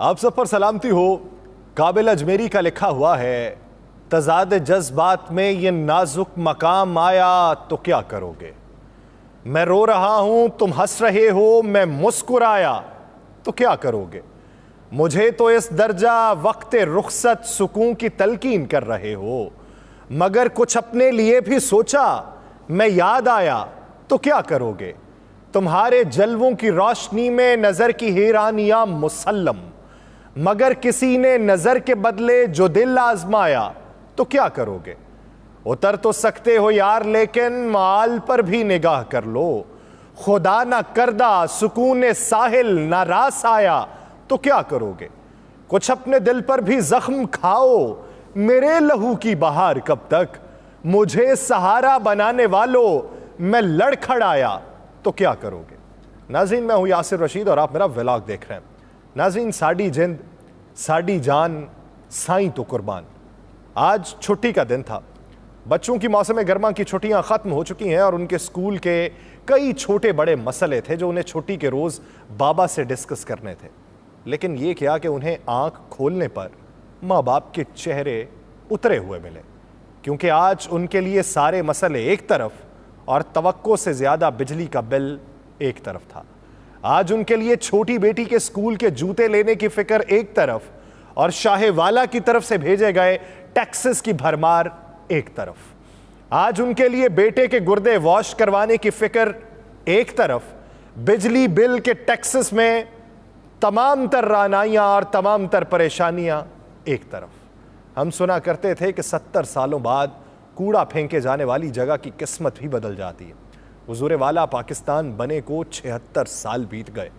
आप सब पर सलामती हो। काबिल अजमेरी का लिखा हुआ है, तजाद जज्बात में ये नाजुक मकाम आया तो क्या करोगे। मैं रो रहा हूं, तुम हंस रहे हो, मैं मुस्कुराया तो क्या करोगे। मुझे तो इस दर्जा वक्त रुखसत सुकून की तलकीन कर रहे हो, मगर कुछ अपने लिए भी सोचा, मैं याद आया तो क्या करोगे। तुम्हारे जलवों की रोशनी में नजर की हैरानियां मुसल्लम, मगर किसी ने नजर के बदले जो दिल आजमाया तो क्या करोगे। उतर तो सकते हो यार, लेकिन माल पर भी निगाह कर लो। खुदा ना करदा सुकून साहिल ना रास आया तो क्या करोगे। कुछ अपने दिल पर भी जख्म खाओ, मेरे लहू की बहार कब तक। मुझे सहारा बनाने वालों, मैं लड़खड़ाया तो क्या करोगे। नाज़रीन, मैं हूं यासिर रशीद और आप मेरा व्लॉग देख रहे हैं। नाज़रीन, साड़ी जिंद साड़ी जान साईं तो कुर्बान। आज छुट्टी का दिन था। बच्चों की मौसम गर्मा की छुट्टियां ख़त्म हो चुकी हैं और उनके स्कूल के कई छोटे बड़े मसले थे जो उन्हें छुट्टी के रोज़ बाबा से डिस्कस करने थे। लेकिन ये क्या कि उन्हें आंख खोलने पर माँ बाप के चेहरे उतरे हुए मिले, क्योंकि आज उनके लिए सारे मसले एक तरफ और तवक्को से ज़्यादा बिजली का बिल एक तरफ था। आज उनके लिए छोटी बेटी के स्कूल के जूते लेने की फिक्र एक तरफ और शाहेवाला की तरफ से भेजे गए टैक्सेस की भरमार एक तरफ। आज उनके लिए बेटे के गुर्दे वॉश करवाने की फिक्र एक तरफ, बिजली बिल के टैक्सेस में तमाम तर रानाइयां और तमाम तर परेशानियां एक तरफ। हम सुना करते थे कि 70 सालों बाद कूड़ा फेंके जाने वाली जगह की किस्मत भी बदल जाती है। हुजूर वाला पाकिस्तान बने को 76 साल बीत गए।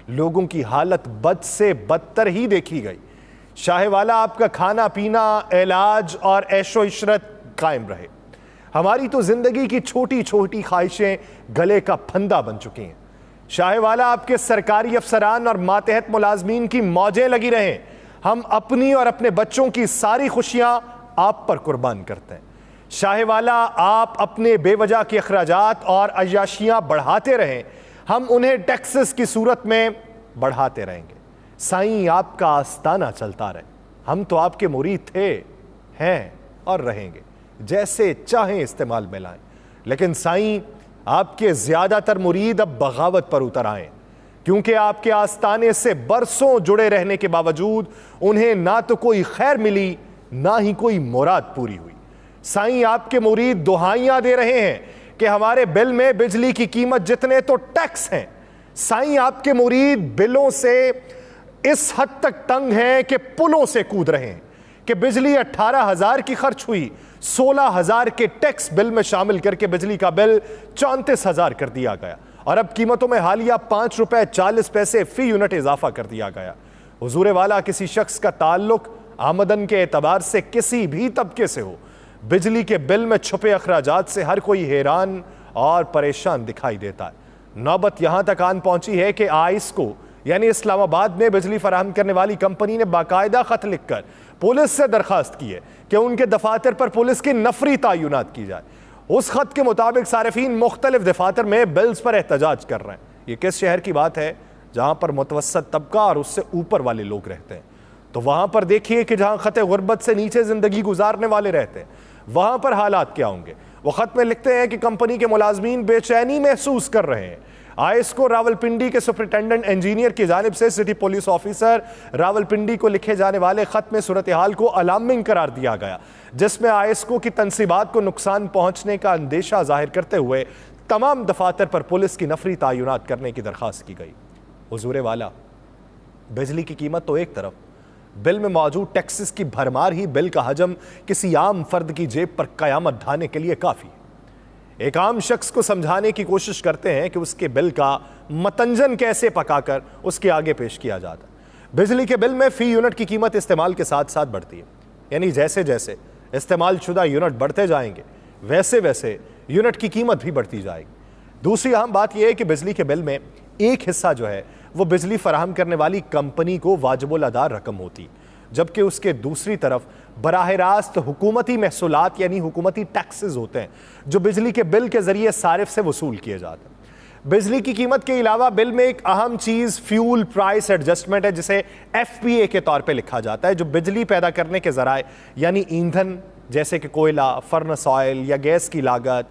लोगों की हालत बद से बदतर ही देखी गई। शाहेवाला आपका खाना पीना, इलाज और ऐशो इशरत कायम रहे। हमारी तो जिंदगी की छोटी छोटी ख्वाहिशें गले का फंदा बन चुकी हैं। शाहेवाला आपके सरकारी अफसरान और मातहत मुलाजमीन की मौजें लगी रहें। हम अपनी और अपने बच्चों की सारी खुशियां आप पर कुर्बान करते हैं। शाहेवाला आप अपने बेवजह के अखराजात और अय्याशियां बढ़ाते रहें, हम उन्हें टैक्सेस की सूरत में बढ़ाते रहेंगे। साईं आपका आस्ताना चलता रहे। हम तो आपके मुरीद थे, हैं और रहेंगे, जैसे चाहें इस्तेमाल में लाएं। लेकिन साईं आपके ज्यादातर मुरीद अब बगावत पर उतर आए, क्योंकि आपके आस्ताने से बरसों जुड़े रहने के बावजूद उन्हें ना तो कोई खैर मिली, ना ही कोई मुराद पूरी हुई। साईं आपके मुरीद दुहाइयां दे रहे हैं कि हमारे बिल में बिजली की कीमत जितने तो टैक्स हैं। साईं आपके मुरीद बिलों से इस हद तक तंग हैं कि पुलों से कूद रहे हैं कि बिजली 18,000 की खर्च हुई, 16,000 के टैक्स बिल में शामिल करके बिजली का बिल 34,000 कर दिया गया और अब कीमतों में हालिया 5 रुपए 40 पैसे फी यूनिट इजाफा कर दिया गया। हुजूर वाला किसी शख्स का ताल्लुक आमदन के एतबार से किसी भी तबके से हो, बिजली के बिल में छुपे अखराजात से हर कोई हैरान और परेशान दिखाई देता है। नौबत यहां तक आन पहुंची है कि आइस्को यानी इस्लामाबाद में बिजली फराहम करने वाली कंपनी ने बाकायदा खत लिखकर पुलिस से दरखास्त की है कि उनके दफातर पर पुलिस की नफरी तायुनात की जाए। उस खत के मुताबिक सारिफीन मुख्तलिफ दफातर में बिल्स पर एहतजाज कर रहे हैं। ये किस शहर की बात है जहां पर मुतवस्सत तबका और उससे ऊपर वाले लोग रहते हैं। तो वहां पर देखिए कि जहां खते गुर्बत से नीचे जिंदगी गुजारने वाले रहते हैं, वहां पर हालात क्या होंगे। वो खत में लिखते हैं कि कंपनी के मुलाजमीन बेचैनी महसूस कर रहे हैं। आइस्को रावलपिंडी के सुपरिटेंडेंट इंजीनियर की जानिब से सिटी पुलिस ऑफिसर रावलपिंडी को लिखे जाने वाले खत में सूरत हाल को अलार्मिंग करार दिया गया, जिसमें आइस्को की तनसीबात को नुकसान पहुंचने का अंदेशा जाहिर करते हुए तमाम दफातर पर पुलिस की नफरी तायुनात करने की दरखास्त की गई। हुजूर वाला, बिजली की कीमत तो एक तरफ, बिल में मौजूद टैक्सेस की भरमार ही बिल का हजम किसी आम फर्द की जेब पर कयामत ढाने के लिए काफी। एक आम शख्स को समझाने की कोशिश करते हैं कि उसके बिल का मतंजन कैसे पकाकर उसके आगे पेश किया जाता है। बिजली के बिल में फी यूनिट की कीमत इस्तेमाल के साथ साथ बढ़ती है, यानी जैसे जैसे इस्तेमाल शुदा यूनिट बढ़ते जाएंगे वैसे वैसे यूनिट की कीमत भी बढ़ती जाएगी। दूसरी अहम बात यह है कि बिजली के बिल में एक हिस्सा जो है वो बिजली फराहम करने वाली कंपनी को वाजिबुल अदा रकम होती, जबकि उसके दूसरी तरफ बराह रास्त हुकूमती महसूलात यानी हुकूमती टैक्सेस होते हैं जो बिजली के बिल के जरिए सारिफ से वसूल किए जाते हैं। बिजली की कीमत के अलावा बिल में एक अहम चीज फ्यूल प्राइस एडजस्टमेंट है, जिसे एफपीए के तौर पे लिखा जाता है, जो बिजली पैदा करने के जराए यानी ईंधन जैसे कि कोयला, फर्नेस ऑयल या गैस की लागत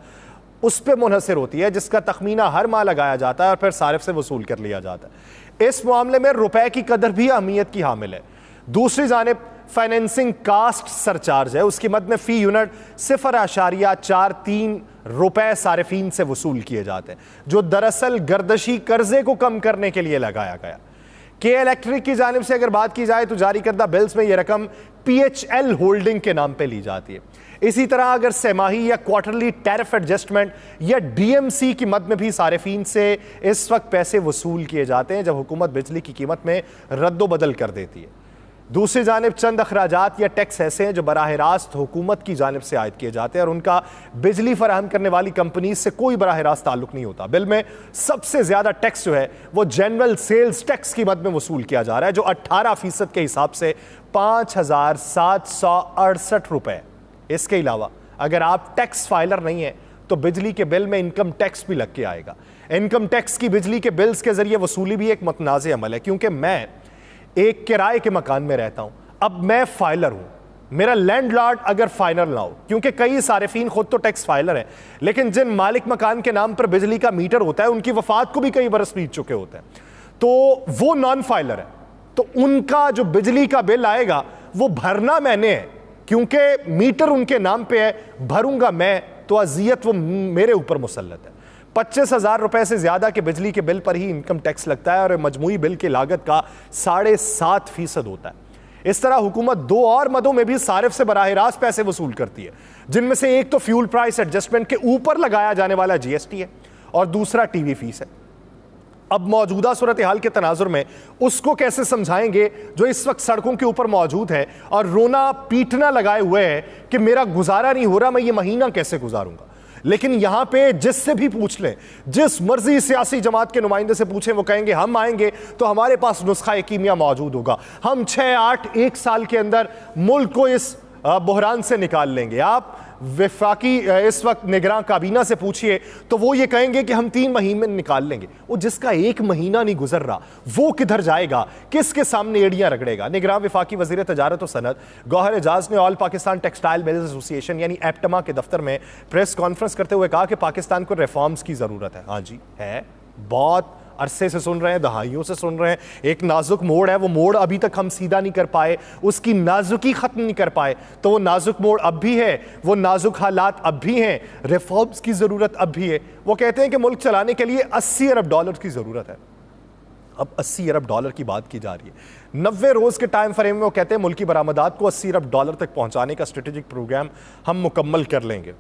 उस पर मुनहसर होती है, जिसका तखमीना हर माह लगाया जाता है और फिर सारिफ से वसूल कर लिया जाता है। इस मामले में रुपए की कदर भी अहमियत की हामिल है। दूसरी जानिब फाइनेंसिंग कास्ट सरचार्ज है, उसकी मद में फी यूनिट 0.43 रुपए सारिफीन से वसूल किए जाते हैं, जो दरअसल गर्दशी कर्जे को कम करने के लिए लगाया गया। के इलेक्ट्रिक की जानिब से अगर बात की जाए तो जारी करदा बिल्स में यह रकम पीएचएल होल्डिंग के नाम पे ली जाती है। इसी तरह अगर सेमाही या क्वार्टरली टैरिफ एडजस्टमेंट या डीएमसी की मद में भी सारिफीन से इस वक्त पैसे वसूल किए जाते हैं जब हुकूमत बिजली की कीमत में रद्दोबदल कर देती है। दूसरी जानिब चंद अखराजात या टैक्स ऐसे हैं जो बराह रास्त हुकूमत की जानिब से आयद किए जाते हैं और उनका बिजली फराहम करने वाली कंपनी से कोई बराह रास्त ताल्लुक नहीं होता। बिल में सबसे ज्यादा टैक्स जो है वो जनरल सेल्स टैक्स की मद में वसूल किया जा रहा है, जो 18% के हिसाब से 5,768 रुपए। इसके अलावा अगर आप टैक्स फाइलर नहीं है तो बिजली के बिल में इनकम टैक्स भी लग के आएगा। इनकम टैक्स की बिजली के बिल्स के जरिए वसूली भी एक मतनाज़ अमल है, क्योंकि मैं एक किराए के मकान में रहता हूं। अब मैं फाइलर हूं, मेरा लैंडलॉर्ड अगर फाइलर ना हो, क्योंकि कई सारिफीन खुद तो टैक्स फाइलर हैं, लेकिन जिन मालिक मकान के नाम पर बिजली का मीटर होता है उनकी वफात को भी कई बरस बीत चुके होते हैं, तो वो नॉन फाइलर है, तो उनका जो बिजली का बिल आएगा वो भरना मैंने है, क्योंकि मीटर उनके नाम पे है, भरूंगा मैं, तो अजियत वो मेरे ऊपर मुसल्लत है। 25,000 रुपए से ज्यादा के बिजली के बिल पर ही इनकम टैक्स लगता है और मजमूई बिल की लागत का 7.5% होता है। इस तरह हुकूमत दो और मदों में भी सारिफ से बराह रास्त पैसे वसूल करती है, जिनमें से एक तो फ्यूल प्राइस एडजस्टमेंट के ऊपर लगाया जाने वाला जीएसटी है और दूसरा टीवी फीस है। अब मौजूदा सूरत हाल के तनाजुर में उसको कैसे समझाएंगे जो इस वक्त सड़कों के ऊपर मौजूद है और रोना पीटना लगाए हुए है कि मेरा गुजारा नहीं हो रहा, मैं ये महीना कैसे गुजारूंगा। लेकिन यहां पे जिससे भी पूछ लें, जिस मर्जी सियासी जमात के नुमाइंदे से पूछें, वो कहेंगे हम आएंगे तो हमारे पास नुस्खा कीमिया मौजूद होगा, हम 6-8 साल के अंदर मुल्क को इस बहरान से निकाल लेंगे। आप वफाकी इस वक्त निगरान काबीना से पूछिए तो वो ये कहेंगे कि हम 3 महीने में निकाल लेंगे। वो जिसका 1 महीना नहीं गुजर रहा वो किधर जाएगा, किसके सामने एड़ियां रगड़ेगा। निगरान वफाकी वजीर तजारत और सनत गौहर एजाज ने all Pakistan textile mills association यानी एप्टमा के दफ्तर में प्रेस कॉन्फ्रेंस करते हुए कहा कि पाकिस्तान को रिफॉर्म्स की जरूरत है। हाँ जी है, बहुत अरसे से सुन रहे हैं, दहाइयों से सुन रहे हैं। एक नाजुक मोड़ है, वो मोड़ अभी तक हम सीधा नहीं कर पाए, उसकी नाजुकी खत्म नहीं कर पाए, तो वो नाजुक मोड़ अब भी है, वो नाजुक हालात अब भी हैं, रिफॉर्म्स की जरूरत अब भी है। वो कहते हैं कि मुल्क चलाने के लिए $80 अरब की जरूरत है। अब $80 अरब की बात की जा रही है। 90 रोज के टाइम फ्रेम में वो कहते हैं मुल्क की बरामदात को $80 अरब तक पहुंचाने का स्ट्रेटेजिक प्रोग्राम हम मुकम्मल कर लेंगे।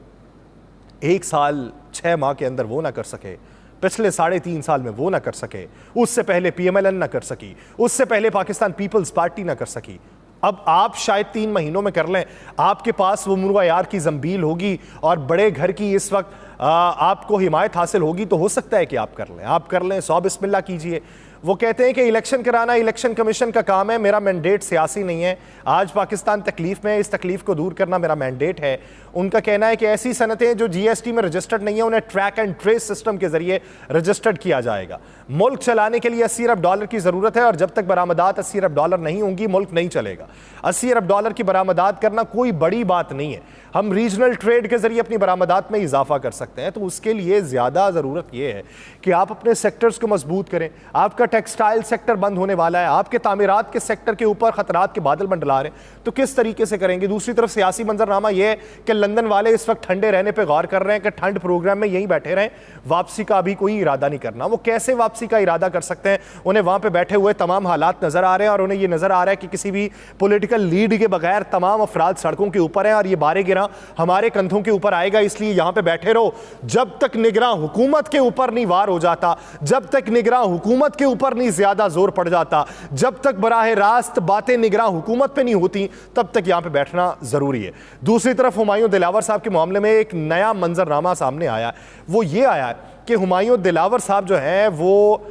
1 साल 6 माह के अंदर वो ना कर सके, पिछले 3.5 साल में वो ना कर सके, उससे पहले पीएमएलएन ना कर सकी, उससे पहले पाकिस्तान पीपल्स पार्टी ना कर सकी। अब आप शायद 3 महीनों में कर लें, आपके पास वो मुर्गा यार की जंबील होगी और बड़े घर की इस वक्त आपको हिमायत हासिल होगी, तो हो सकता है कि आप कर लें। आप कर लें, 100 बिस्मिल्लाह कीजिए। वो कहते हैं कि इलेक्शन कराना इलेक्शन कमीशन का काम है, मेरा मैंडेट सियासी नहीं है। आज पाकिस्तान तकलीफ में है, इस तकलीफ को दूर करना मेरा मैंडेट है। उनका कहना है कि ऐसी सनतें जो जीएसटी में रजिस्टर्ड नहीं है उन्हें ट्रैक एंड ट्रेस सिस्टम के जरिए रजिस्टर्ड किया जाएगा। मुल्क चलाने के लिए $80 अरब की जरूरत है और जब तक बरामदात $80 अरब नहीं होंगी मुल्क नहीं चलेगा। $80 अरब की बरामदात करना कोई बड़ी बात नहीं है, हम रीजनल ट्रेड के जरिए अपनी बरामदात में इजाफा कर सकते हैं। तो उसके लिए ज्यादा जरूरत यह है कि आप अपने सेक्टर्स को मजबूत करें। आपका टेक्सटाइल सेक्टर बंद होने वाला है, आपके तामीरात के सेक्टर के ऊपर खतरात के बादल मंडला रहे हैं, तो किस तरीके से करेंगे। दूसरी तरफ सियासी मंजरनामा यह है कि लंदन वाले इस वक्त ठंडे रहने पर गौर कर रहे हैं कि ठंड प्रोग्राम में यहीं बैठे रहें, वापसी का अभी कोई इरादा नहीं करना। वो कैसे वापसी का इरादा कर सकते हैं, उन्हें वहां पर बैठे हुए तमाम हालात नजर आ रहे हैं और उन्हें यह नजर आ रहा है कि किसी भी पॉलिटिकल लीड के बगैर तमाम अफराद सड़कों के ऊपर हैं और ये बारे गिरा हमारे कंधों के ऊपर आएगा, इसलिए यहां पे बैठे रहो। जब तक निगरान हुकूमत के ऊपर नहीं वार हो जाता, जब तक निगरान हुकूमत के ऊपर नहीं ज्यादा जोर पड़ जाता, जब तक बराह रास्त बातें निगरान हुकूमत पे नहीं होती, तब तक यहां पे बैठना जरूरी है। दूसरी तरफ हुमायूं दिलावर साहब के मामले में एक नया मंजरनामा सामने आया। वो ये आया कि हुमायूं दिलावर साहब जो है वो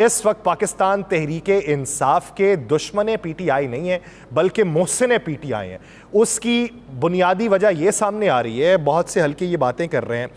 इस वक्त पाकिस्तान तहरीके इंसाफ के दुश्मन पीटीआई नहीं है बल्कि मोहसिन पीटीआई हैं। उसकी बुनियादी वजह यह सामने आ रही है, बहुत से हल्की ये बातें कर रहे हैं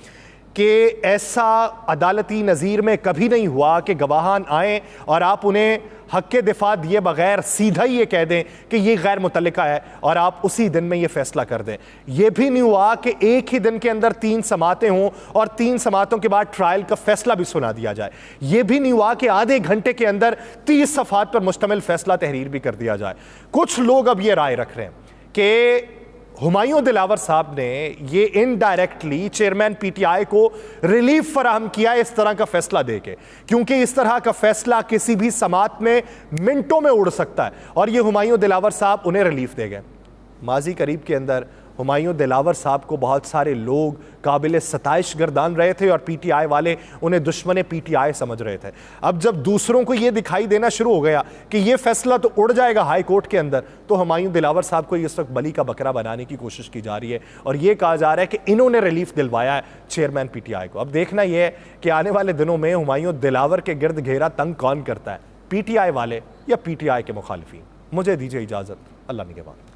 कि ऐसा अदालती नज़ीर में कभी नहीं हुआ कि गवाहान आए और आप उन्हें हक़ के दिफा दिए बगैर सीधा ही ये कह दें कि ये गैर मुतल्लिका है और आप उसी दिन में ये फैसला कर दें। ये भी नहीं हुआ कि एक ही दिन के अंदर 3 समातें हों और 3 समातों के बाद ट्रायल का फैसला भी सुना दिया जाए। ये भी नहीं हुआ कि आधे घंटे के अंदर 30 सफ़हात पर मुश्तमिल फैसला तहरीर भी कर दिया जाए। कुछ लोग अब ये राय रख रहे हैं कि हुमायूं दिलावर साहब ने ये इनडायरेक्टली चेयरमैन पीटीआई को रिलीफ फराहम किया इस तरह का फैसला देके, क्योंकि इस तरह का फैसला किसी भी समात में मिनटों में उड़ सकता है और ये हुमायूं दिलावर साहब उन्हें रिलीफ दे गए। माजी करीब के अंदर हुमायूं दिलावर साहब को बहुत सारे लोग काबिल सताइश गर्दान रहे थे और पीटीआई वाले उन्हें दुश्मन पीटीआई समझ रहे थे। अब जब दूसरों को यह दिखाई देना शुरू हो गया कि यह फैसला तो उड़ जाएगा हाई कोर्ट के अंदर, तो हुमायूं दिलावर साहब को इस वक्त बली का बकरा बनाने की कोशिश की जा रही है और यह कहा जा रहा है कि इन्होंने रिलीफ दिलवाया है चेयरमैन पीटीआई को। अब देखना यह है कि आने वाले दिनों में हुमायूं दिलावर के गिर्द घेरा तंग कौन करता है, पीटीआई वाले या पीटीआई के मुखालिफिन। मुझे दीजिए इजाजत, अल्लाह निगहबान।